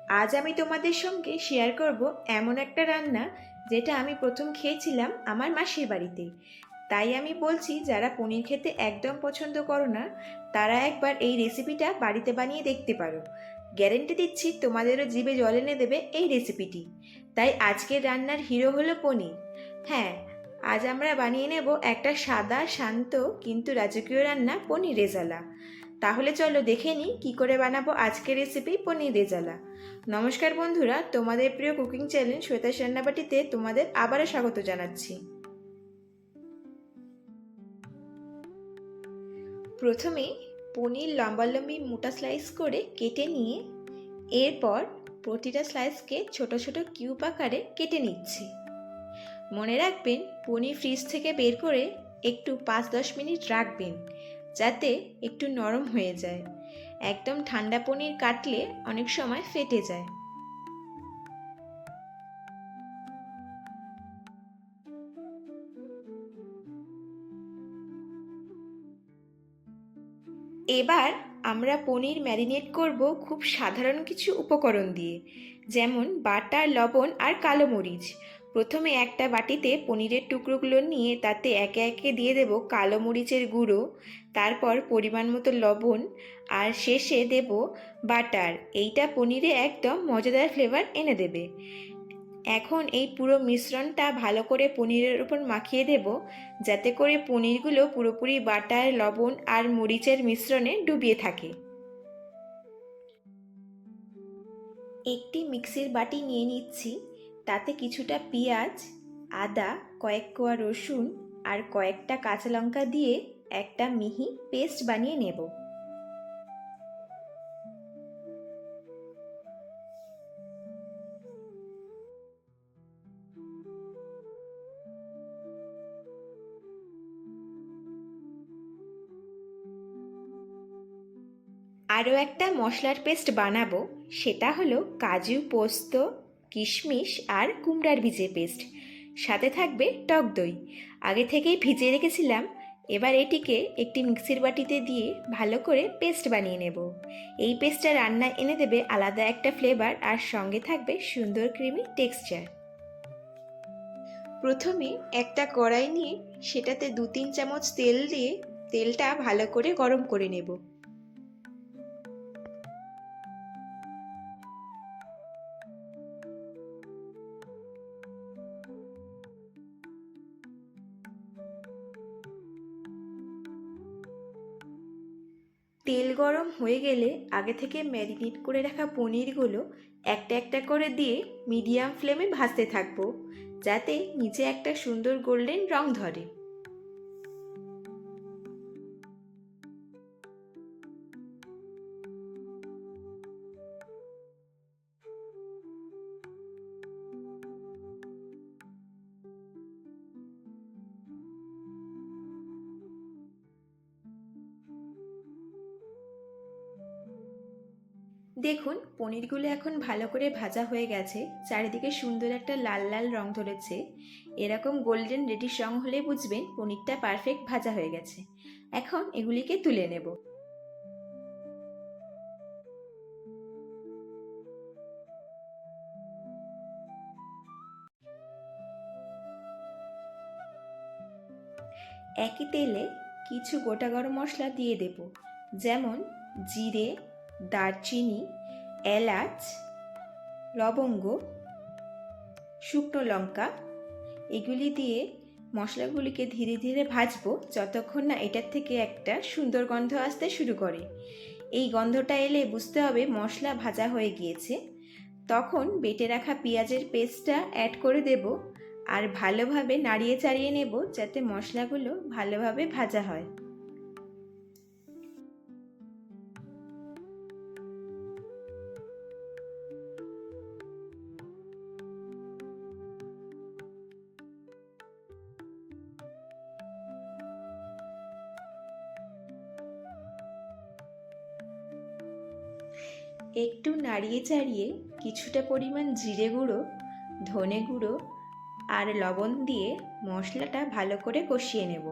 আজ আমি তোমাদের সঙ্গে শেয়ার করব এমন একটা রান্না যেটা আমি প্রথম খেয়েছিলাম আমার মাসির বাড়িতে। তাই আমি বলছি, যারা পনির খেতে একদম পছন্দ করো না তারা একবার এই রেসিপিটা বাড়িতে বানিয়ে দেখতে পারো। গ্যারেন্টি দিচ্ছি তোমাদেরও জিভে জল এনে দেবে এই রেসিপিটি। তাই আজকের রান্নার হিরো হলো পনির। হ্যাঁ, আজ আমরা বানিয়ে নেব একটা সাদা শান্ত কিন্তু রাজকীয় রান্না, পনির রেজালা। তাহলে চলো দেখে নিই কী করে বানাবো আজকের রেসিপি পনির রেজালা। নমস্কার বন্ধুরা, তোমাদের প্রিয় কুকিং চ্যানেল শ্বেতাস রান্নাবাটিতে তোমাদের আবারও স্বাগত জানাচ্ছি। প্রথমে পনির লম্বালম্বি মোটা স্লাইস করে কেটে নিয়ে এরপর প্রতিটা স্লাইসকে ছোট ছোট কিউব আকারে কেটে নিচ্ছি। মনে রাখবেন, পনির ফ্রিজ থেকে বের করে একটু 5-10 মিনিট রাখবেন যাতে একটু নরম হয়ে যায়। একদম ঠান্ডা পনির কাটলে অনেক সময় ফেটে যায়। এবার আমরা পনির ম্যারিনেট করব খুব সাধারণ কিছু উপকরণ দিয়ে, যেমন বাটা, লবণ আর কালো মরিচ। প্রথমে একটা বাটিতে পনিরের টুকরোগুলো নিয়ে তাতে একে একে দিয়ে দেব কালো মরিচের গুঁড়ো, তারপর পরিমাণ মতো লবণ, আর শেষে দেব বাটার। এইটা পনিরে একদম মজাদার ফ্লেভার এনে দেবে। এখন এই পুরো মিশ্রণটা ভালো করে পনিরের উপর মাখিয়ে দেব, যাতে করে পনিরগুলো পুরোপুরি বাটার, লবণ আর মরিচের মিশ্রণে ডুবিয়ে থাকে। একটি মিক্সির বাটি নিয়ে নিচ্ছি, তাতে কিছুটা পেঁয়াজ, আদা, কয়েক কোয়া রসুন আর কয়েকটা কাঁচা লঙ্কা দিয়ে একটা মিহি পেস্ট বানিয়ে নেব। আরও একটা মশলার পেস্ট বানাবো, সেটা হলো কাজু, পোস্ত, কিশমিশ আর কুমড়ার বীজের পেস্ট। সাথে থাকবে টক দই, আগে থেকেই ভিজিয়ে রেখেছিলাম। এবার এটিকে একটি মিক্সির বাটিতে দিয়ে ভালো করে পেস্ট বানিয়ে নেব। এই পেস্টটা রান্নায় এনে দেবে আলাদা একটা ফ্লেভার, আর সঙ্গে থাকবে সুন্দর ক্রিমি টেক্সচার। প্রথমে একটা কড়াই নিয়ে সেটাতে 2-3 চামচ তেল দিয়ে তেলটা ভালো করে গরম করে নেব। তেল গরম হয়ে গেলে আগে থেকে ম্যারিনেট করে রাখা পনিরগুলো একটা একটা করে দিয়ে মিডিয়াম ফ্লেমে ভাজতে থাকবো, যাতে নিচে একটা সুন্দর গোল্ডেন রং ধরে। দেখুন, পনিরগুলো এখন ভালো করে ভাজা হয়ে গেছে, চারিদিকে সুন্দর একটা লাল লাল রং ধরেছে। এরকম গোল্ডেন রেডিশ রং হলে বুঝবেন পনিরটা পারফেক্ট ভাজা হয়ে গেছে। এখন এগুলিকে তুলে নেব। একই তেলে কিছু গোটা গরম মশলা দিয়ে দেব, যেমন জিরে, দারচিনি, এলাচ, লবঙ্গ, শুকনো লঙ্কা। এগুলি দিয়ে মশলাগুলিকে ধীরে ধীরে ভাজবো যতক্ষণ না এটার থেকে একটা সুন্দর গন্ধ আসতে শুরু করে। এই গন্ধটা এলে বুঝতে হবে মশলা ভাজা হয়ে গিয়েছে। তখন বেটে রাখা পেঁয়াজের পেস্টটা অ্যাড করে দেব, আর ভালোভাবে নাড়িয়ে চাড়িয়ে নেব যাতে মশলাগুলো ভালোভাবে ভাজা হয়। একটু নাড়িয়ে চাড়িয়ে কিছুটা পরিমাণ জিরে গুঁড়ো, ধনে গুঁড়ো আর লবণ দিয়ে মশলাটা ভালো করে কষিয়ে নেব।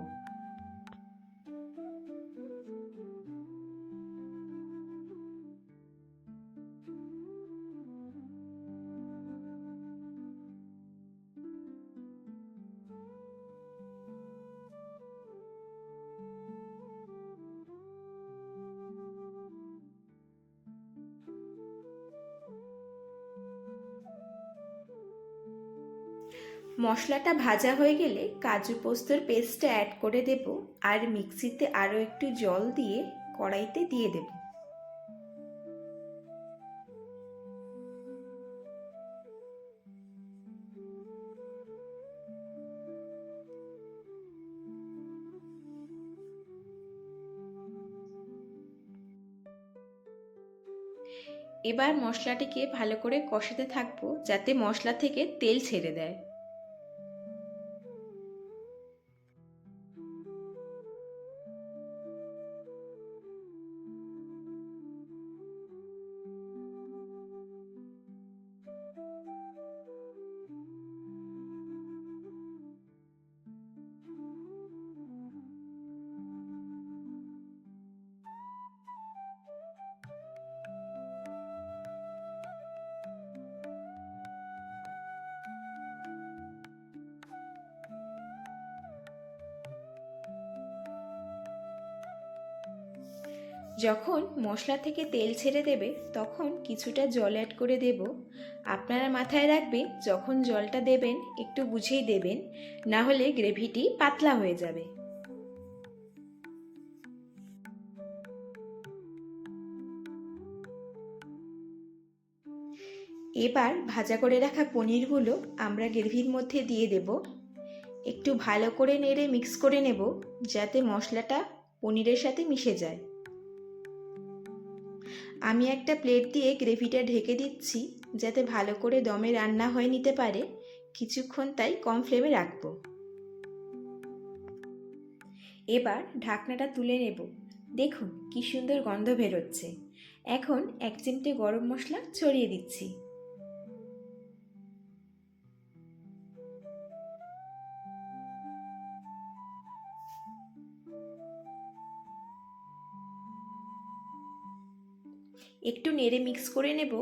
মশলাটা ভাজা হয়ে গেলে কাজু পোস্তর পেস্টটা অ্যাড করে দেব আর মিক্সিতে আরও একটু জল দিয়ে কড়াইতে দিয়ে দেব। এবার মশলাটিকে ভালো করে কষাতে থাকবো যাতে মশলা থেকে তেল ছেড়ে দেয়। যখন মশলা থেকে তেল ছেড়ে দেবে তখন কিছুটা জল অ্যাড করে দেব। আপনারা মাথায় রাখবেন যখন জলটা দেবেন একটু বুঝেই দেবেন, না হলে গ্রেভিটি পাতলা হয়ে যাবে। এবার ভাজা করে রাখা পনিরগুলো আমরা গ্রেভির মধ্যে দিয়ে দেব। একটু ভালো করে নেড়ে মিক্স করে নেব যাতে মশলাটা পনিরের সাথে মিশে যায়। আমি একটা প্লেট দিয়ে গ্রেভিটা ঢেকে দিচ্ছি যাতে ভালো করে দমে রান্না হয়ে নিতে পারে। কিছুক্ষণ তাই কম ফ্লেমে রাখবো। এবার ঢাকনাটা তুলে নেব। দেখুন কি সুন্দর গন্ধ বেরোচ্ছে। এখন 1 চিমটে গরম মশলা ছড়িয়ে দিচ্ছি। একটু নেড়ে মিক্স করে নেব।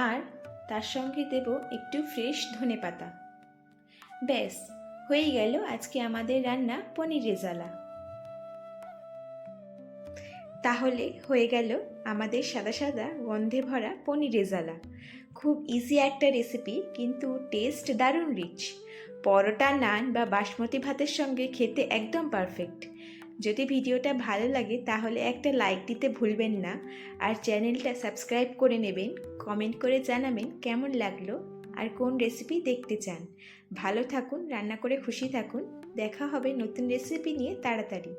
আর তার সঙ্গে দেব একটু ফ্রেশ ধনেপাতা। ব্যাস হয়ে গেল আজকে আমাদের রান্না পনির রেজালা। তাহলে হয়ে গেল আমাদের সাদা সাদা গন্ধে ভরা পনির রেজালা। খুব ইজি একটা রেসিপি, কিন্তু টেস্ট দারুণ রিচ। পরোটা, নান বা বাসমতি ভাতের সঙ্গে খেতে একদম পারফেক্ট। যদি ভিডিওটা ভালো লাগে তাহলে একটা লাইক দিতে ভুলবেন না, আর চ্যানেলটা সাবস্ক্রাইব করে নেবেন। কমেন্ট করে জানাবেন কেমন লাগলো আর কোন রেসিপি দেখতে চান। ভালো থাকুন, রান্না করে খুশি থাকুন। দেখা হবে নতুন রেসিপি নিয়ে তাড়াতাড়ি।